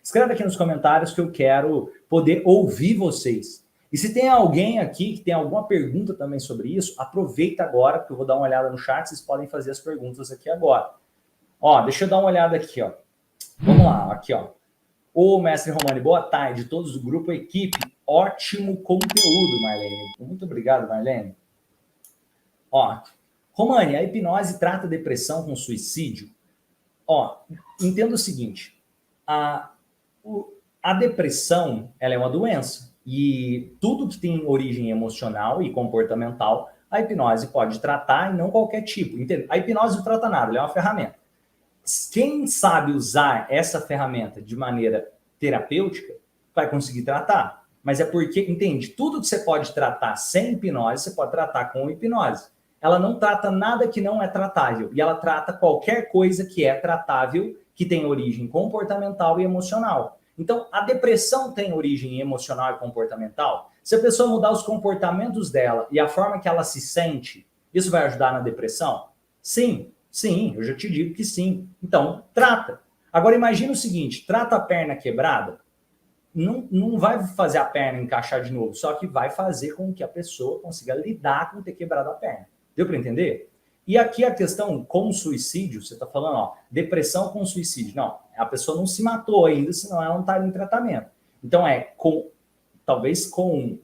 Escreve aqui nos comentários que eu quero poder ouvir vocês. E se tem alguém aqui que tem alguma pergunta também sobre isso, aproveita agora, porque eu vou dar uma olhada no chat, vocês podem fazer as perguntas aqui agora. Ó, deixa eu dar uma olhada aqui, ó. Vamos lá, aqui, ó. Ô, mestre Romani, boa tarde, todos do grupo, equipe. Ótimo conteúdo, Marlene. Muito obrigado, Marlene. Ó, Romani, a hipnose trata depressão com suicídio? Ó, entenda o seguinte, a depressão, ela é uma doença, e tudo que tem origem emocional e comportamental, a hipnose pode tratar, e não qualquer tipo, entende? A hipnose não trata nada, ela é uma ferramenta. Quem sabe usar essa ferramenta de maneira terapêutica, vai conseguir tratar. Mas é porque, entende, tudo que você pode tratar sem hipnose, você pode tratar com hipnose. Ela não trata nada que não é tratável, e ela trata qualquer coisa que é tratável, que tem origem comportamental e emocional. Então, a depressão tem origem emocional e comportamental? Se a pessoa mudar os comportamentos dela e a forma que ela se sente, isso vai ajudar na depressão? Sim, sim, eu já te digo que sim. Então, trata. Agora, imagina o seguinte, trata a perna quebrada, não vai fazer a perna encaixar de novo, só que vai fazer com que a pessoa consiga lidar com ter quebrado a perna. Deu para entender? E aqui a questão com suicídio, você está falando, ó, depressão com suicídio. Não, a pessoa não se matou ainda, senão ela não está em tratamento. Então, talvez com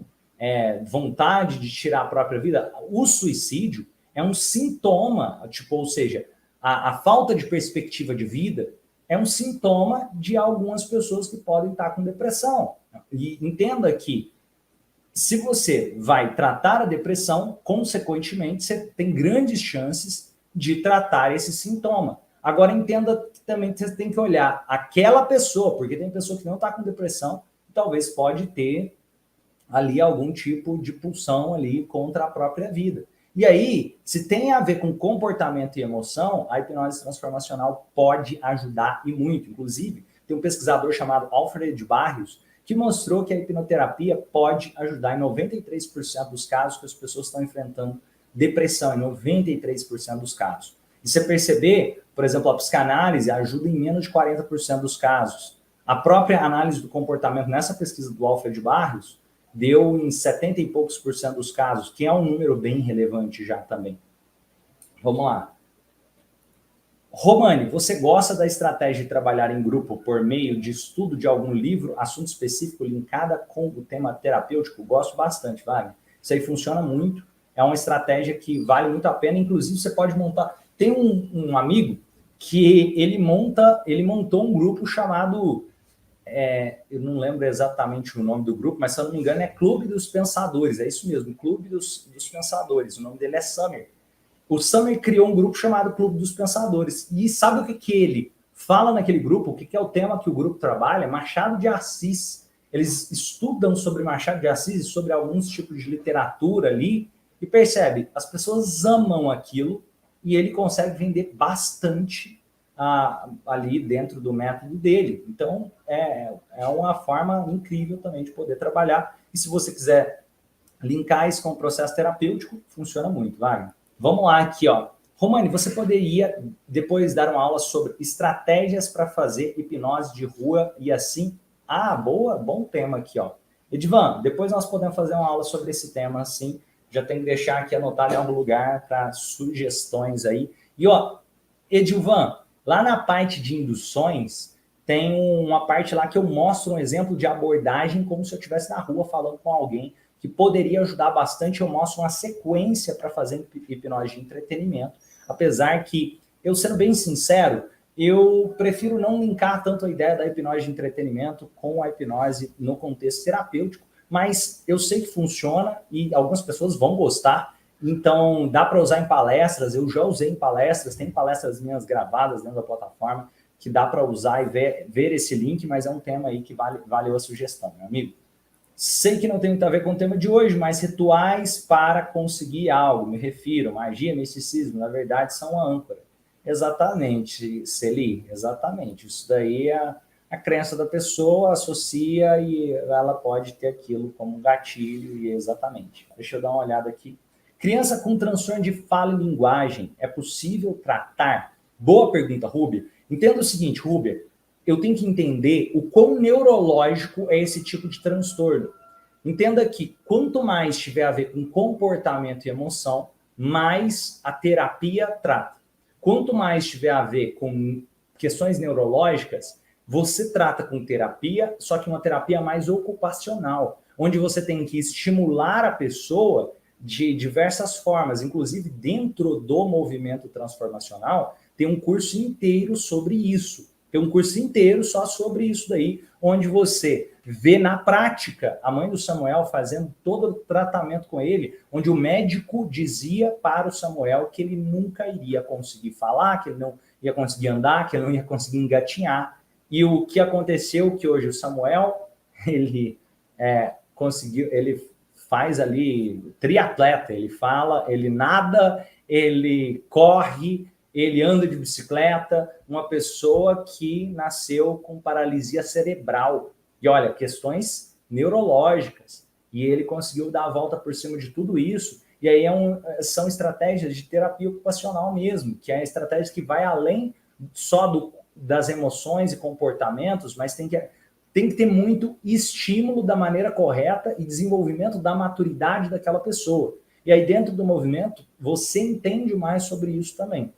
vontade de tirar a própria vida, o suicídio é um sintoma, tipo, ou seja, a falta de perspectiva de vida é um sintoma de algumas pessoas que podem estar com depressão. E entenda que se você vai tratar a depressão, consequentemente, você tem grandes chances de tratar esse sintoma. Agora, entenda que também você tem que olhar aquela pessoa, porque tem pessoa que não está com depressão, e talvez pode ter ali algum tipo de pulsão ali contra a própria vida. E aí, se tem a ver com comportamento e emoção, a hipnose transformacional pode ajudar e muito. Inclusive, tem um pesquisador chamado Alfred Barrios, que mostrou que a hipnoterapia pode ajudar em 93% dos casos que as pessoas estão enfrentando depressão, em 93% dos casos. E você perceber, por exemplo, a psicanálise ajuda em menos de 40% dos casos. A própria análise do comportamento, nessa pesquisa do Alfred Barrios, deu em 70 e poucos por cento dos casos, que é um número bem relevante já também. Vamos lá. Romani, você gosta da estratégia de trabalhar em grupo por meio de estudo de algum livro, assunto específico linkada com o tema terapêutico? Gosto bastante, Wagner. Isso aí funciona muito, é uma estratégia que vale muito a pena, inclusive você pode montar... Tem um amigo que ele montou um grupo chamado... eu não lembro exatamente o nome do grupo, mas se eu não me engano é Clube dos Pensadores, é isso mesmo, Clube dos Pensadores, o nome dele é Summer. O Summer criou um grupo chamado Clube dos Pensadores, e sabe o que ele fala naquele grupo, o que é o tema que o grupo trabalha? Machado de Assis. Eles estudam sobre Machado de Assis e sobre alguns tipos de literatura ali, e percebe, as pessoas amam aquilo, e ele consegue vender bastante ali dentro do método dele. Então, é uma forma incrível também de poder trabalhar. E se você quiser linkar isso com o processo terapêutico, funciona muito, Wagner. Vamos lá aqui, ó. Romani, você poderia depois dar uma aula sobre estratégias para fazer hipnose de rua e assim? Boa, bom tema aqui, ó. Edvan, depois nós podemos fazer uma aula sobre esse tema, assim. Já tem que deixar aqui anotado em algum lugar para sugestões aí. E, ó, Edilvan, lá na parte de induções, tem uma parte lá que eu mostro um exemplo de abordagem como se eu estivesse na rua falando com alguém, que poderia ajudar bastante. Eu mostro uma sequência para fazer hipnose de entretenimento, apesar que, eu sendo bem sincero, eu prefiro não linkar tanto a ideia da hipnose de entretenimento com a hipnose no contexto terapêutico, mas eu sei que funciona e algumas pessoas vão gostar. Então, dá para usar em palestras, eu já usei em palestras, tem palestras minhas gravadas dentro da plataforma, que dá para usar e ver esse link, mas é um tema aí que valeu a sugestão, meu amigo. Sei que não tem muito a ver com o tema de hoje, mas rituais para conseguir algo, me refiro, magia, misticismo, na verdade, são a âncora. Exatamente, Celi, exatamente. Isso daí é a crença da pessoa, associa e ela pode ter aquilo como gatilho, e exatamente. Deixa eu dar uma olhada aqui. Criança com transtorno de fala e linguagem, é possível tratar? Boa pergunta, Rúbia. Entenda o seguinte, Rúbia, eu tenho que entender o quão neurológico é esse tipo de transtorno. Entenda que quanto mais tiver a ver com comportamento e emoção, mais a terapia trata. Quanto mais tiver a ver com questões neurológicas, você trata com terapia, só que uma terapia mais ocupacional, onde você tem que estimular a pessoa de diversas formas, inclusive dentro do movimento transformacional, tem um curso inteiro sobre isso. Tem um curso inteiro só sobre isso daí, onde você vê na prática a mãe do Samuel fazendo todo o tratamento com ele, onde o médico dizia para o Samuel que ele nunca iria conseguir falar, que ele não ia conseguir andar, que ele não ia conseguir engatinhar. E o que aconteceu que hoje o Samuel, ele conseguiu, ele faz ali triatleta, ele fala, ele nada, ele corre, ele anda de bicicleta, uma pessoa que nasceu com paralisia cerebral. E olha, questões neurológicas. E ele conseguiu dar a volta por cima de tudo isso. E aí são estratégias de terapia ocupacional mesmo, que é estratégia que vai além só das emoções e comportamentos, mas tem que ter muito estímulo da maneira correta e desenvolvimento da maturidade daquela pessoa. E aí dentro do movimento, você entende mais sobre isso também.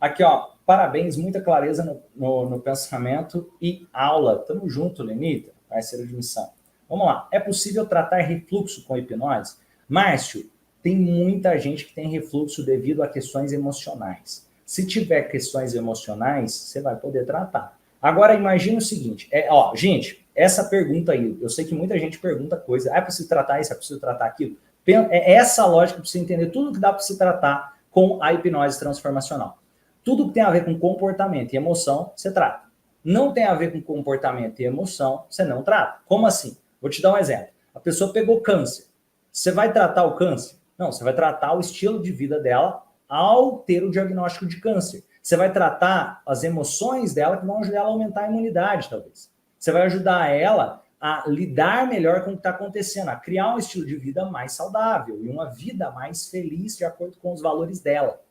Aqui, ó, parabéns, muita clareza no pensamento e aula. Tamo junto, Lenita, parceiro de missão. Vamos lá. É possível tratar refluxo com hipnose? Márcio, tem muita gente que tem refluxo devido a questões emocionais. Se tiver questões emocionais, você vai poder tratar. Agora, imagine o seguinte. Gente, essa pergunta aí, eu sei que muita gente pergunta coisa. É preciso tratar isso? É preciso tratar aquilo? É essa lógica para você entender tudo que dá para se tratar com a hipnose transformacional. Tudo que tem a ver com comportamento e emoção, você trata. Não tem a ver com comportamento e emoção, você não trata. Como assim? Vou te dar um exemplo. A pessoa pegou câncer. Você vai tratar o câncer? Não, você vai tratar o estilo de vida dela ao ter o diagnóstico de câncer. Você vai tratar as emoções dela que vão ajudar ela a aumentar a imunidade, talvez. Você vai ajudar ela a lidar melhor com o que está acontecendo, a criar um estilo de vida mais saudável e uma vida mais feliz de acordo com os valores dela.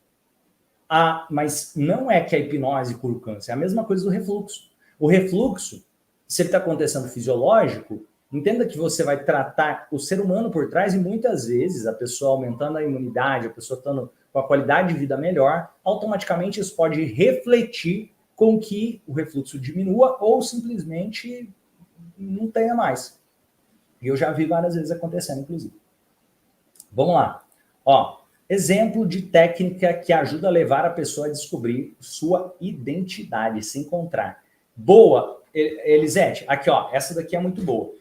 Mas não é que a hipnose cura o câncer, é a mesma coisa do refluxo. O refluxo, se ele está acontecendo fisiológico, entenda que você vai tratar o ser humano por trás e muitas vezes a pessoa aumentando a imunidade, a pessoa estando com a qualidade de vida melhor, automaticamente isso pode refletir com que o refluxo diminua ou simplesmente não tenha mais. E eu já vi várias vezes acontecendo, inclusive. Vamos lá. Exemplo de técnica que ajuda a levar a pessoa a descobrir sua identidade, se encontrar. Boa, Elisete, aqui, essa daqui é muito boa.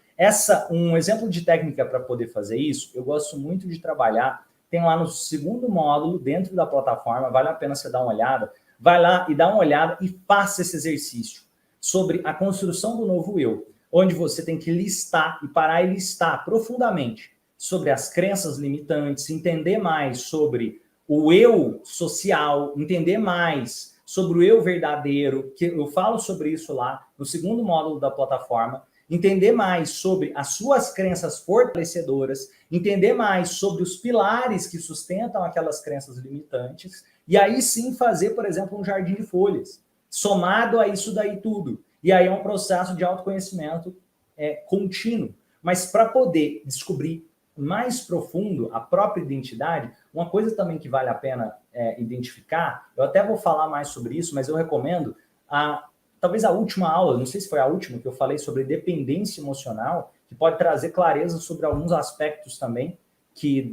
Um exemplo de técnica para poder fazer isso, eu gosto muito de trabalhar, tem lá no segundo módulo, dentro da plataforma, vale a pena você dar uma olhada, vai lá e dá uma olhada e faça esse exercício sobre a construção do novo eu, onde você tem que listar e parar e listar profundamente sobre as crenças limitantes, entender mais sobre o eu social, entender mais sobre o eu verdadeiro, que eu falo sobre isso lá no segundo módulo da plataforma, entender mais sobre as suas crenças fortalecedoras, entender mais sobre os pilares que sustentam aquelas crenças limitantes, e aí sim fazer, por exemplo, um jardim de folhas, somado a isso daí tudo. E aí é um processo de autoconhecimento contínuo. Mas para poder descobrir mais profundo a própria identidade, uma coisa também que vale a pena identificar, eu até vou falar mais sobre isso, mas eu recomendo talvez a última aula, não sei se foi a última, que eu falei sobre dependência emocional, que pode trazer clareza sobre alguns aspectos também, que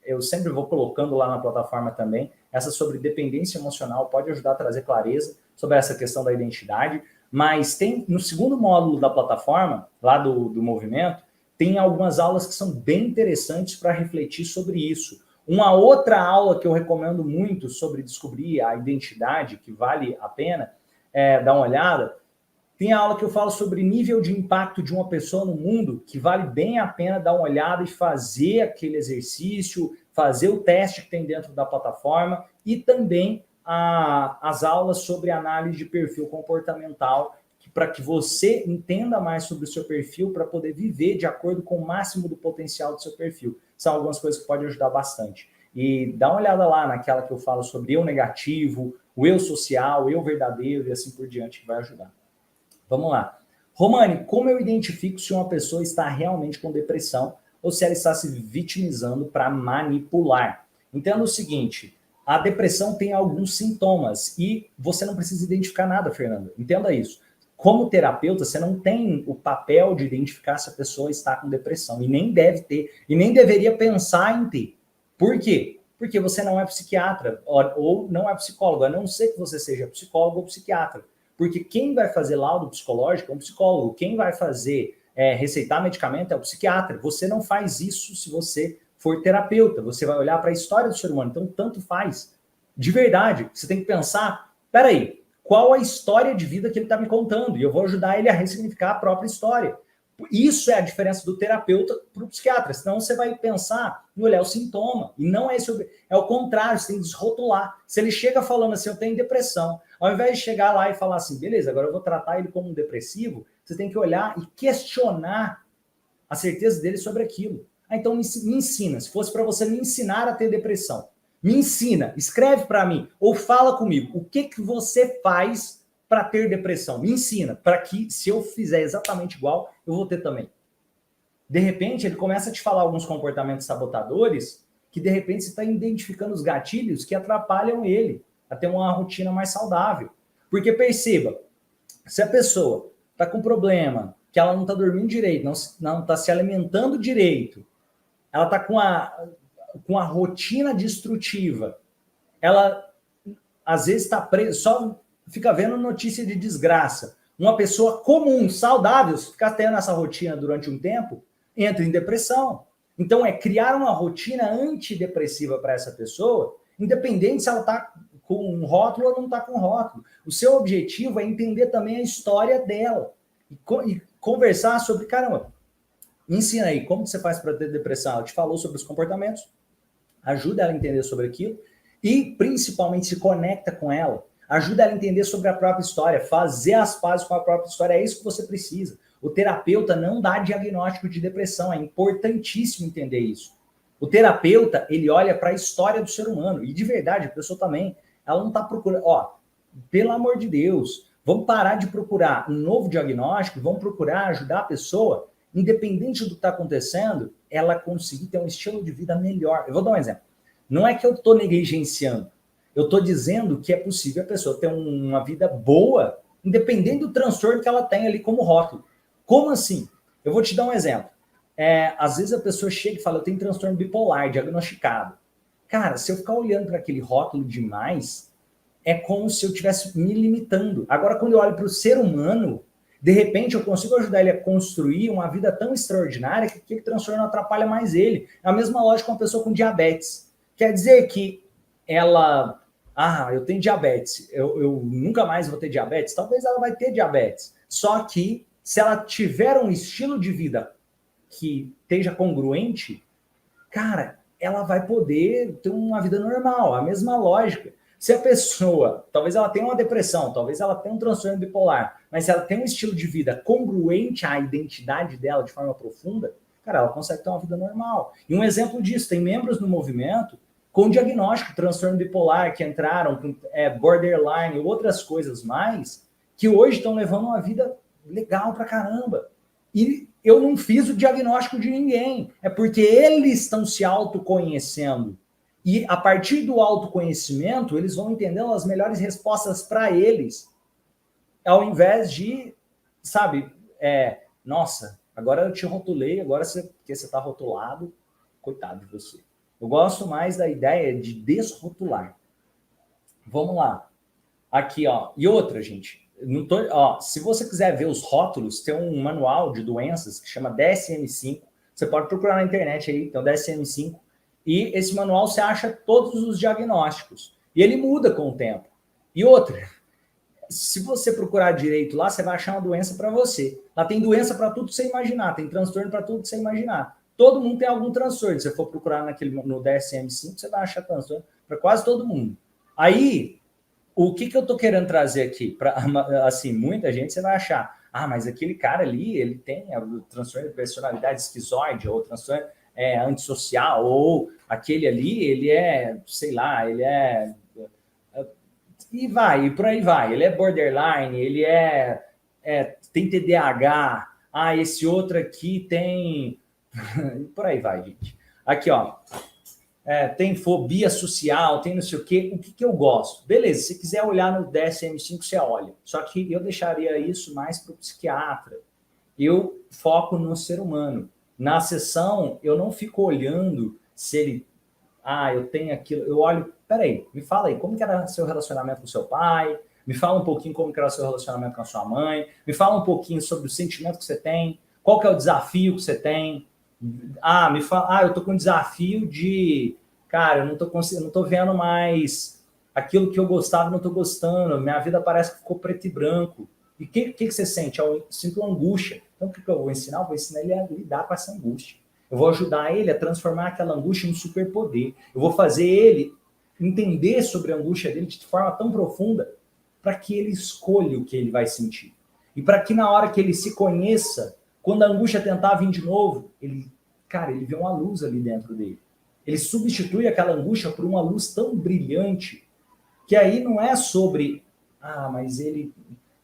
eu sempre vou colocando lá na plataforma também. Essa sobre dependência emocional pode ajudar a trazer clareza sobre essa questão da identidade, mas tem no segundo módulo da plataforma, lá do movimento, tem algumas aulas que são bem interessantes para refletir sobre isso. Uma outra aula que eu recomendo muito sobre descobrir a identidade, que vale a pena dar uma olhada, tem a aula que eu falo sobre nível de impacto de uma pessoa no mundo, que vale bem a pena dar uma olhada e fazer aquele exercício, fazer o teste que tem dentro da plataforma, e também as aulas sobre análise de perfil comportamental, para que você entenda mais sobre o seu perfil, para poder viver de acordo com o máximo do potencial do seu perfil. São algumas coisas que podem ajudar bastante. E dá uma olhada lá naquela que eu falo sobre eu negativo, o eu social, o eu verdadeiro e assim por diante, que vai ajudar. Vamos lá. Romane, como eu identifico se uma pessoa está realmente com depressão ou se ela está se vitimizando para manipular? Entenda o seguinte, a depressão tem alguns sintomas e você não precisa identificar nada, Fernanda. Entenda isso. Como terapeuta, você não tem o papel de identificar se a pessoa está com depressão e nem deve ter, e nem deveria pensar em ter. Por quê? Porque você não é psiquiatra ou não é psicólogo, a não ser que você seja psicólogo ou psiquiatra. Porque quem vai fazer laudo psicológico é um psicólogo. Quem vai fazer receitar medicamento é o psiquiatra. Você não faz isso se você for terapeuta. Você vai olhar para a história do ser humano. Então, tanto faz. De verdade, você tem que pensar, peraí, qual a história de vida que ele está me contando? E eu vou ajudar ele a ressignificar a própria história. Isso é a diferença do terapeuta para o psiquiatra. Senão você vai pensar em olhar o sintoma. E não é esse. É o contrário, você tem que desrotular. Se ele chega falando assim, eu tenho depressão, ao invés de chegar lá e falar assim, beleza, agora eu vou tratar ele como um depressivo, você tem que olhar e questionar a certeza dele sobre aquilo. Ah, então me ensina. Se fosse para você me ensinar a ter depressão, me ensina, escreve para mim ou fala comigo. O que você faz para ter depressão? Me ensina, para que se eu fizer exatamente igual, eu vou ter também. De repente, ele começa a te falar alguns comportamentos sabotadores que, de repente, você está identificando os gatilhos que atrapalham ele a ter uma rotina mais saudável. Porque perceba, se a pessoa está com problema, que ela não está dormindo direito, não está se alimentando direito, ela está com a rotina destrutiva, ela às vezes está presa, só fica vendo notícia de desgraça. Uma pessoa comum, saudável, se ficar tendo essa rotina durante um tempo, entra em depressão. Então, é criar uma rotina antidepressiva para essa pessoa, independente se ela está com um rótulo ou não está com rótulo. O seu objetivo é entender também a história dela e conversar sobre, caramba, me ensina aí, como você faz para ter depressão? Ela te falou sobre os comportamentos, ajuda ela a entender sobre aquilo e, principalmente, se conecta com ela. Ajuda ela a entender sobre a própria história, fazer as pazes com a própria história, é isso que você precisa. O terapeuta não dá diagnóstico de depressão, é importantíssimo entender isso. O terapeuta, ele olha para a história do ser humano, e de verdade, a pessoa também, ela não está procurando, pelo amor de Deus, vamos parar de procurar um novo diagnóstico, vamos procurar ajudar a pessoa, independente do que está acontecendo, ela conseguir ter um estilo de vida melhor. Eu vou dar um exemplo. Não é que eu estou negligenciando, eu estou dizendo que é possível a pessoa ter uma vida boa, independente do transtorno que ela tem ali como rótulo. Como assim? Eu vou te dar um exemplo. Às vezes a pessoa chega e fala, eu tenho transtorno bipolar diagnosticado. Cara, se eu ficar olhando para aquele rótulo demais, é como se eu estivesse me limitando. Agora, quando eu olho para o ser humano, de repente eu consigo ajudar ele a construir uma vida tão extraordinária que aquele transtorno atrapalha mais ele. É a mesma lógica com uma pessoa com diabetes. Quer dizer que ela... eu tenho diabetes, eu nunca mais vou ter diabetes? Talvez ela vai ter diabetes. Só que se ela tiver um estilo de vida que esteja congruente, cara, ela vai poder ter uma vida normal, a mesma lógica. Se a pessoa, talvez ela tenha uma depressão, talvez ela tenha um transtorno bipolar, mas se ela tem um estilo de vida congruente à identidade dela de forma profunda, cara, ela consegue ter uma vida normal. E um exemplo disso, tem membros no movimento com diagnóstico de transtorno bipolar que entraram com borderline e outras coisas mais, que hoje estão levando uma vida legal pra caramba. E eu não fiz o diagnóstico de ninguém. É porque eles estão se autoconhecendo. E a partir do autoconhecimento, eles vão entendendo as melhores respostas para eles. Ao invés de, sabe, nossa, agora eu te rotulei, agora porque você está rotulado, coitado de você. Eu gosto mais da ideia de desrotular. Vamos lá. Aqui, ó. E outra, gente. Se você quiser ver os rótulos, tem um manual de doenças que chama DSM-5. Você pode procurar na internet aí, tem o DSM-5. E esse manual você acha todos os diagnósticos. E ele muda com o tempo. E outra, se você procurar direito lá, você vai achar uma doença para você. Lá tem doença para tudo que você imaginar, tem transtorno para tudo que você imaginar. Todo mundo tem algum transtorno. Se você for procurar no DSM-5, você vai achar transtorno para quase todo mundo. Aí, o que eu tô querendo trazer aqui? Assim, muita gente você vai achar, mas aquele cara ali, ele tem o transtorno de personalidade esquizoide, ou transtorno antissocial, ou aquele ali, ele é, sei lá, ele é e por aí vai. Ele é borderline, ele tem TDAH, esse outro aqui tem... e por aí vai, gente. Aqui, ó, tem fobia social, tem não sei o quê. O que eu gosto? Beleza, se quiser olhar no DSM-5, você olha. Só que eu deixaria isso mais para o psiquiatra. Eu foco no ser humano. Na sessão, eu não fico olhando se ele... eu tenho aquilo. Eu olho, peraí, me fala aí, como que era seu relacionamento com seu pai? Me fala um pouquinho como que era seu relacionamento com a sua mãe. Me fala um pouquinho sobre o sentimento que você tem. Qual que é o desafio que você tem? Me fala, eu tô com um desafio de... Cara, eu não tô conseguindo, não tô vendo mais aquilo que eu gostava, não tô gostando. Minha vida parece que ficou preto e branco. E o que você sente? Eu sinto angústia. Então, o que eu vou ensinar? Eu vou ensinar ele a lidar com essa angústia. Eu vou ajudar ele a transformar aquela angústia em um superpoder. Eu vou fazer ele entender sobre a angústia dele de forma tão profunda para que ele escolha o que ele vai sentir. E para que na hora que ele se conheça, quando a angústia tentar vir de novo, ele vê uma luz ali dentro dele. Ele substitui aquela angústia por uma luz tão brilhante que aí não é sobre, mas ele...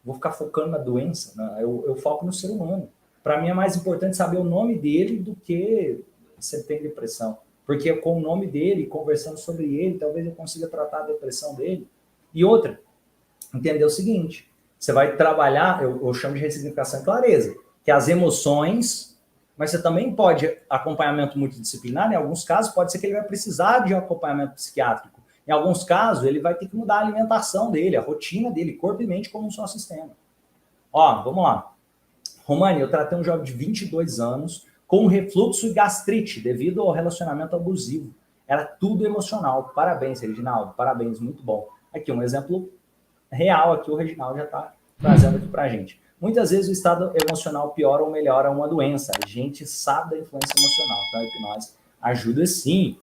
Vou ficar focando na doença, né? Eu foco no ser humano. Para mim é mais importante saber o nome dele do que se ele tem depressão. Porque com o nome dele, conversando sobre ele, talvez eu consiga tratar a depressão dele. E outra, entender o seguinte, você vai trabalhar, eu chamo de ressignificação e clareza, que as emoções, mas você também pode acompanhamento multidisciplinar, em alguns casos pode ser que ele vai precisar de um acompanhamento psiquiátrico. Em alguns casos, ele vai ter que mudar a alimentação dele, a rotina dele, corpo e mente como um só sistema. Vamos lá. Romani, eu tratei um jovem de 22 anos com refluxo e gastrite devido ao relacionamento abusivo. Era tudo emocional. Parabéns, Reginaldo. Parabéns, muito bom. Aqui um exemplo real, aqui o Reginaldo já está trazendo aqui para a gente. Muitas vezes o estado emocional piora ou melhora uma doença. A gente sabe da influência emocional, então a hipnose ajuda sim.